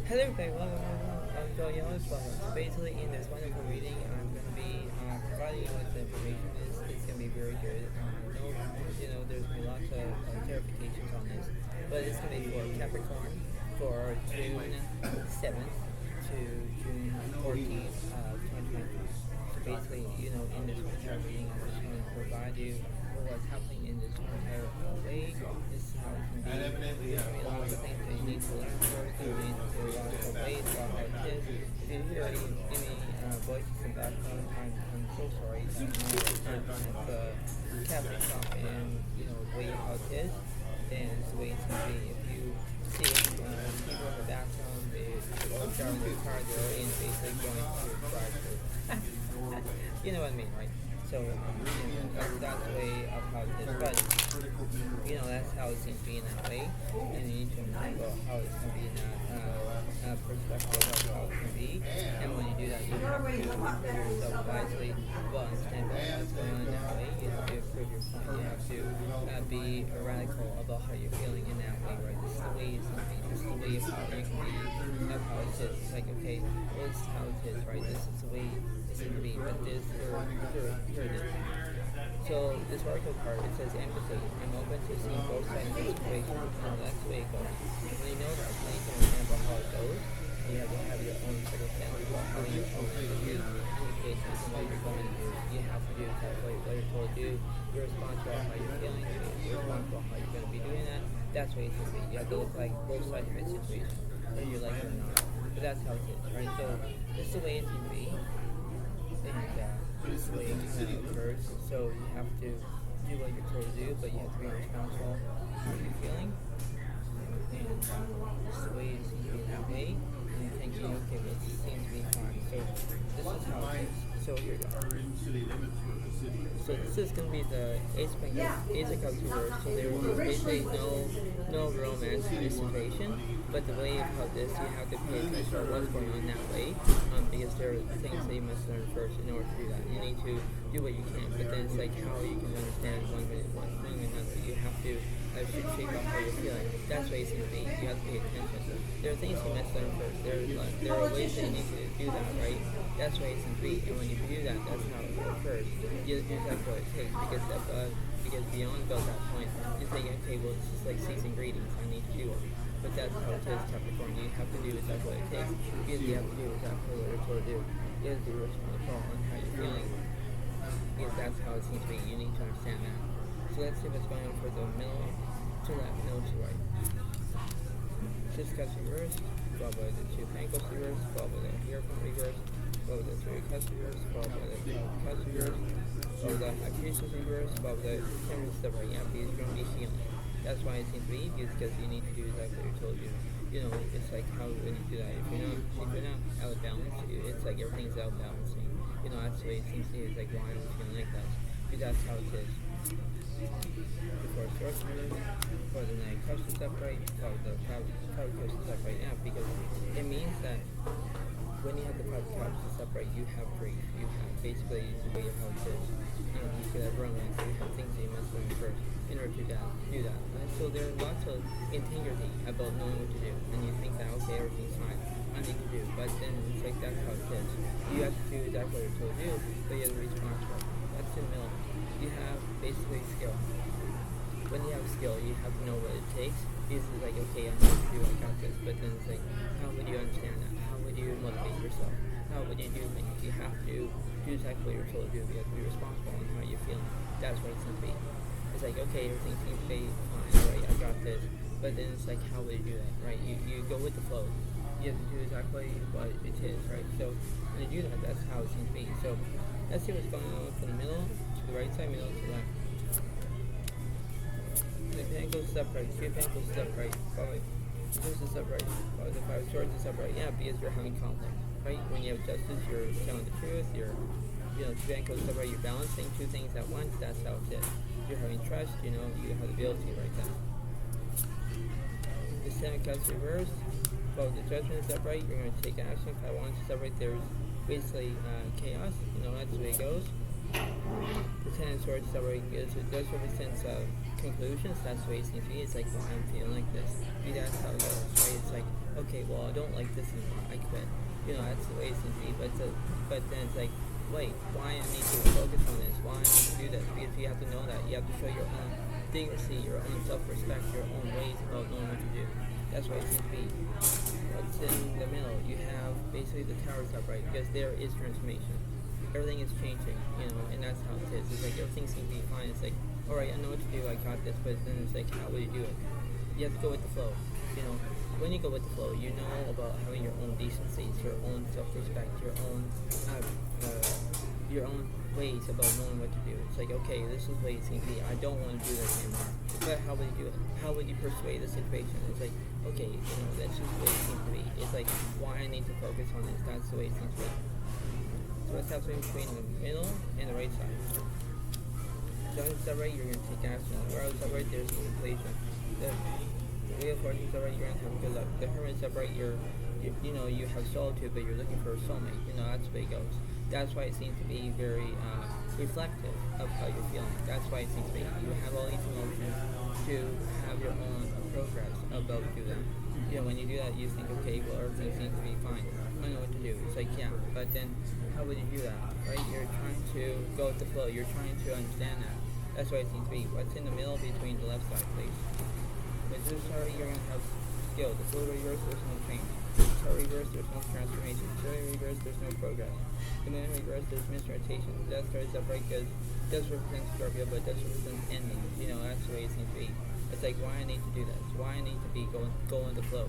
Hello everybody, welcome. I'm Joel Young. So basically, in this wonderful reading, I'm going to be providing you with the information. It's going to be very good. There's been lots of clarifications on this, but it's going to be for Capricorn for June 7th to June 14th of 2023. So basically, in this entire reading, I'm just going to provide you with what's happening in this entire way. This is how it can be. There's going to be a lot of things that you need to learn first. You need to learn the ways about how it is. If you hear any voices in the background, I'm so sorry. The cabinet shop and the way how it is, and it's the way it's going to be. If you see people in the background, they're driving their car, they're in basically going to drive through. You know what I mean, right? So, that's the way of how it is. But, that's how it seems to be in that way. And you need to remember how it's going to be in that perspective of how it can be. And when you do that, you have to improve yourself wisely. Well, understand what's going on in that way. You have to improve your point. You have to be radical about how you're feeling in that way, right? This is the way it's going to be. This is the way of how you can be, of how it is. It's like, okay, well, this is how it is, right? This is the way it's going to be. But this, here it is. So this Oracle card, it says empathy. I'm open to seeing both sides of the situation. That's the way it goes. When you know that, then you can remember how it goes. You have to have your own circumstances about how your own indications and what you're going to do. You have to do exactly what you're told to do. You're responsible for how you're feeling. You're responsible for how you're going to be doing that. That's what it should be. You have to look like both sides of the situation, whether you like it or not. But that's how it is, right? So this is the way it should be. And this is the way it occurs. So you have to do what you're told to do, but you have to be responsible for how you're feeling. And this is the way it seems to be that way. And you're thinking, okay, well, this seems to be fine. So this is how it is. So here we go. So this is going to be the Ace of Cups reversed. So there was basically no romance in this situation. But the way of how this, you have to pay attention to what's going on that way, because there are things that you must learn first in order to do that. You need to do what you can, but then it's like how you can understand one minute another. You have to shape up how you're feeling. That's what it's going to be. You have to pay attention. There are things you must learn first. There are ways that you need to do that, right? That's what it's going to be. And when you do that, that's how it occurs. You that's what it takes, because beyond about that point, you think, okay, well, this is like season greetings. I need to do it. But that's how it is, Capricorn. You have to do exactly what it takes. You have to do exactly what you're told to do. You have to be responsible on how you're feeling. Because that's how it seems to be. You need to understand that. So let's see what's going on for the middle to left, middle to right. Six cups reversed, followed by the two pentacles reversed, followed by the hierophant reversed, followed by the three cups reversed, followed by the cups reversed, followed by the high priestess reversed, followed by the camera stuff right now. Because you're going to be feeling. That's why it seems to be because you need to do exactly what you're told to do. It's like how when you do that, if you're not out of balance, it's like everything's out of balancing. That's the way it seems to be. It's like, why am I feeling like that? Because that's how it is. Before it starts for the night cups is upright, or the power cups is upright now, because it means that when you have the power cups is upright, you have grief. You have basically the way of how it is. You could have romance. You have things that you must learn first in order to do that. And so there are lots of integrity about knowing what to do, and you think that okay, everything's fine, I need to do, but then it's like that's how it is. You have to do exactly what you're told to do, but you have to be responsible. That's in the middle. You have basically skill. When you have skill, you have to know what it takes. Because it's like, okay, I know what to do, I got this, but then it's like, how would you understand that? How would you motivate yourself? How would you do things? You have to do exactly what you're told to do. You have to be responsible on how you're feeling. That's what it's going to be. It's like, okay, everything seems to be fine, right? I got this. But then it's like, how would you do that, right? You go with the flow. You have to do exactly what it is, right? So when you do that, that's how it seems to be. So let's see what's going on from the middle to the right side, middle to the left. The pentacles is upright, three pentacles is upright, five swords is upright, the five swords is upright. Yeah, because you're having conflict, right? When you have justice, you're telling the truth. Two pentacles is upright. You're balancing two things at once. That's how it is. You're having trust. You have the ability right then. The seven cups reversed. Well, the judgment is upright. You're going to take action. If I want to separate, there's basically chaos. That's the way it goes. The Ten of Swords is upright because it does represent conclusions. That's the way it seems to be. It's like, well, I'm feeling like this. That's how it goes, right? It's like, okay, well, I don't like this anymore, I quit. That's the way it seems to be. But then it's like, wait, why I need to focus on this? Why I need to do this? Because you have to know that. You have to show your own dignity, your own self-respect, your own ways about knowing what to do. That's why it seems to be. What's in the middle? You have basically the towers upright, because there is transformation. Everything is changing, and that's how it is. It's like everything seems to be fine. It's like, alright, I know what to do, I got this, but then it's like, how will you do it? You have to go with the flow. When you go with the flow, you know about having your own decencies, your own self-respect, your own ways about knowing what to do. It's like, okay, this is what it seems to be. I don't want to do this anymore. But how would you do it? How would you persuade the situation? It's like, okay, that's just the way it seems to be. It's like, why I need to focus on this. That's the way it seems to be. So what's happening between the middle and the right side? So it's right, you're going to take action. Where else right, there's an inflation. The Wheel of Fortune is alright, you're going to have good luck. The Hermit is upright, you have solitude, but you're looking for a soulmate. That's the way it goes. That's why it seems to be very reflective of how you're feeling. That's why it seems to be. You have all these emotions to have your own progress about do that. When you do that, you think, okay, well, everything seems to be fine. I know what to do. It's like, yeah, but then how would you do that, right? You're trying to go with the flow. You're trying to understand that. That's why it seems to be. What's in the middle between the left side, please? With this sorry, you're going to have skill. The full reverse, there's no change. Sorry reverse, there's no transformation. Sorry reverse, there's no progress. The moon reverse, there's misrotation. Death starts upright because it does represent Scorpio, but it does represent ending. That's the way it seems to be. It's like, why I need to do this? Why I need to be go with the flow?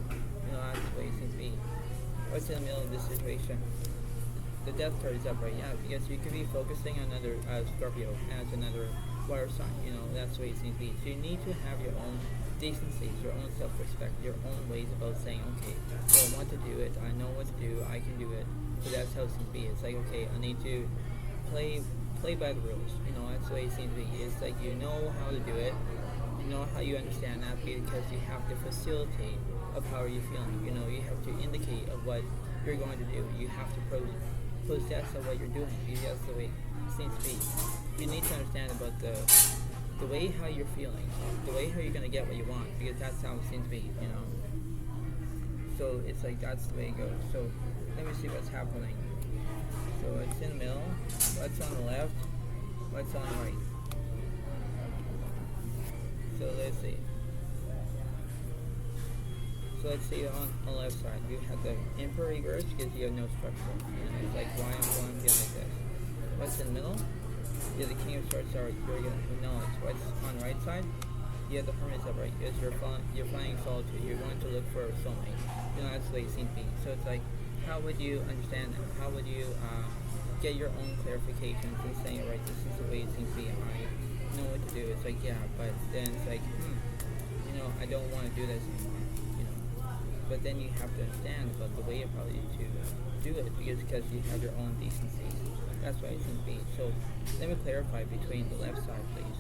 That's the way it seems to be. What's in the middle of this situation? The death card is upright, yeah, because you could be focusing on another Scorpio as another water sign. That's the way it seems to be. So you need to have your own decencies, your own self-respect, your own ways about saying, okay, well, I want to do it, I know what to do, I can do it. So that's how it seems to be. It's like, okay, I need to play by the rules. That's the way it seems to be. It's like you know how to do it, you know how you understand that, because you have to facilitate of how are you feeling. You have to indicate of what you're going to do. You have to possess of what you're doing. That's the way it seems to be. You need to understand about the way how you're feeling, the way how you're going to get what you want, because that's how it seems to be, So it's like, that's the way it goes. So let me see what's happening. So it's in the middle, what's on the left, what's on the right. So let's see. So let's see on the left side, you have the Emperor reverse because you have no structure. It's like, why I'm going to get like this. What's in the middle? Yeah, the King of Swords are you're gonna acknowledge. What's on the right side? Yeah, the Hermit is upright. Yes, you're flying solitude. You're going to look for a soulmate. That's the way it seems to be. So it's like, how would you understand that? How would you get your own clarifications and saying, right, this is the way it seems to be. I know what to do. It's like, yeah, but then it's like, I don't want to do this anymore. But then you have to understand about the way probably to do it, because you have your own decencies. That's why it seems to be. So let me clarify between the left side, please.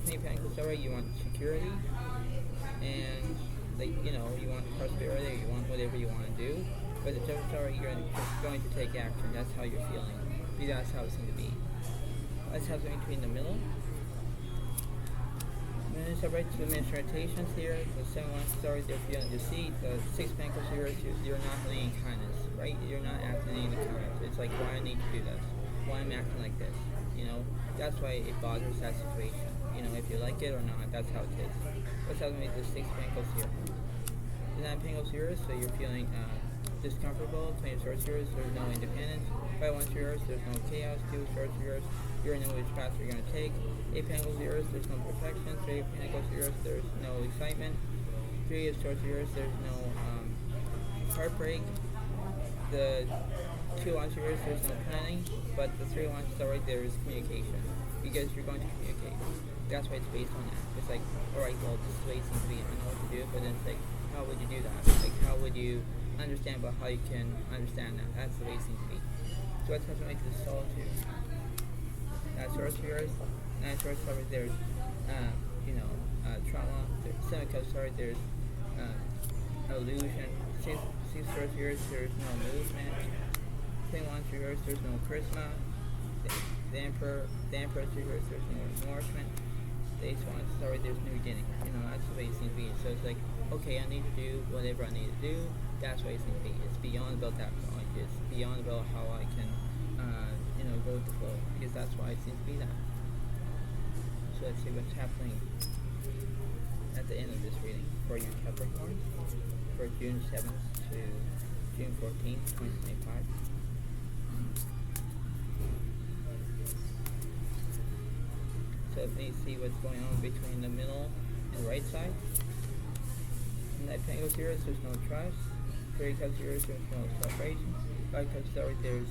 King of Pentacles, alright, you want security, and you want prosperity, or you want whatever you want to do. But the Devil Tower, you're going to take action. That's how you're feeling. That's how it seems to be. Let's have something between the middle. Moon is upright to the rotations here. The 7 1 stars, they're feeling deceit. The 6 Pentacles here, you're not having any kindness, right? You're not acting any kindness. It's like, why I need to do this? Why I'm acting like this? That's why it bothers that situation. If you like it or not, that's how it is. What's happening with the 6 Pentacles here? The 9 Pentacles here, so you're feeling discomfortable. 20 Swords here, there's no independence. 5 1 Swords, there's no chaos. 2 Swords here, you know which path you're going to take. 8 Pentacles here, there's no protection. 3 Pentacles here, there's no excitement. 3 of Swords here, there's no heartbreak. The 2 Wands here, there's no planning. But the 3 Wands right there is communication, because you're going to communicate. That's why it's based on that. It's like, alright, well, this is the way it seems to be. I know what to do, but then it's like, how would you do that? Like, how would you understand about how you can understand that? That's the way it seems to be. So what's happening with the solitude? Swords here, 9 Swords over there's trauma. 7 Cups sorry, there's illusion. 6 Swords here, there's no movement. 10 Wands here, there's no charisma. The Emperor here, there's no nourishment. Stage 1, sorry, there's new beginning. That's the way it seems to be. So it's like, okay, I need to do whatever I need to do. That's what it seems to be. It's beyond about that point. It's beyond about how I can, go with the flow. Because that's why it seems to be that. So let's see what's happening at the end of this reading for you Capricorn for June 7th to June 14th, 2025. So let me see what's going on between the middle and right side. In that Pentacles here, there's no trust. Three Cups here, there's no separation. Five Cups, sorry, there's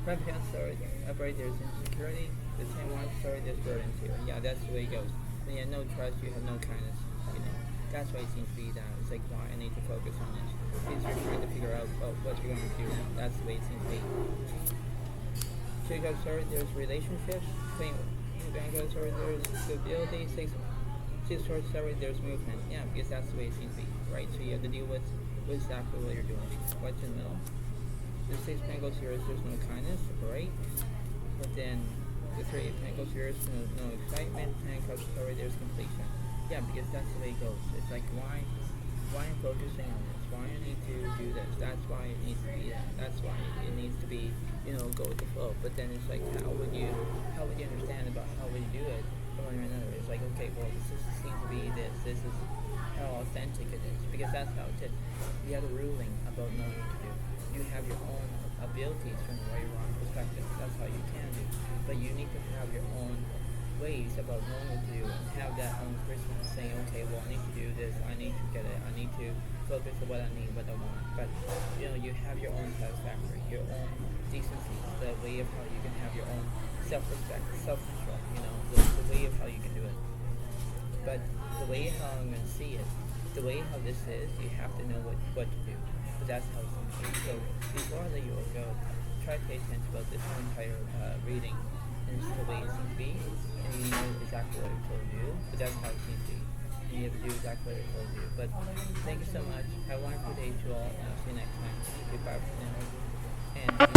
Five Cups, sorry, upright, there's insecurity. The 10 Wands, sorry, there's burdens here. Yeah, that's the way it goes. When you have no trust, you have no kindness. That's why it seems to be that. It's like, why I need to focus on this. Because you're trying to figure out what you're going to do. That's the way it seems to be. Two Cups, sorry, there's relationships. Pentacles, sorry, there's stability. Six Swords, sorry, there's movement. Yeah, because that's the way it seems to be, right? So you have to deal with exactly what you're doing. What's in the middle? The Six Pentacles here is there's no kindness, right? But then the Three Pentacles here is no excitement. Ten Cups, sorry, there's completion. Yeah, because that's the way it goes. It's like, why I'm focusing on this? Why I need to do this? That's why it needs to be that. That's why it needs to be, go with the flow. But then it's like, how would you understand about how would you do it from one or another? It's like, okay, well, this seems to be this. This is how authentic it is. Because that's how it is. You have a ruling about knowing what to do. You have your own abilities from the right or wrong perspective. That's how you can do. But you need to have your own ways about knowing what to do and have that own person saying, okay, well, I need to do this, I need to get it, I need to focus on what I need, what I want. But you have your own satisfactory, your own decency, the way of how you can have your own self-respect, self-control, the way of how you can do it. But the way how I'm going to see it, the way how this is, you have to know what to do. But that's how it's going to be. So before I let you all go, try to pay attention about this entire reading. And it's the way it seems to be, and you know exactly what I told you, but that's how it seems to be. And you have to do exactly what I told you. But thank you so much. Have a wonderful day to all, and I'll see you next time. Goodbye for now. And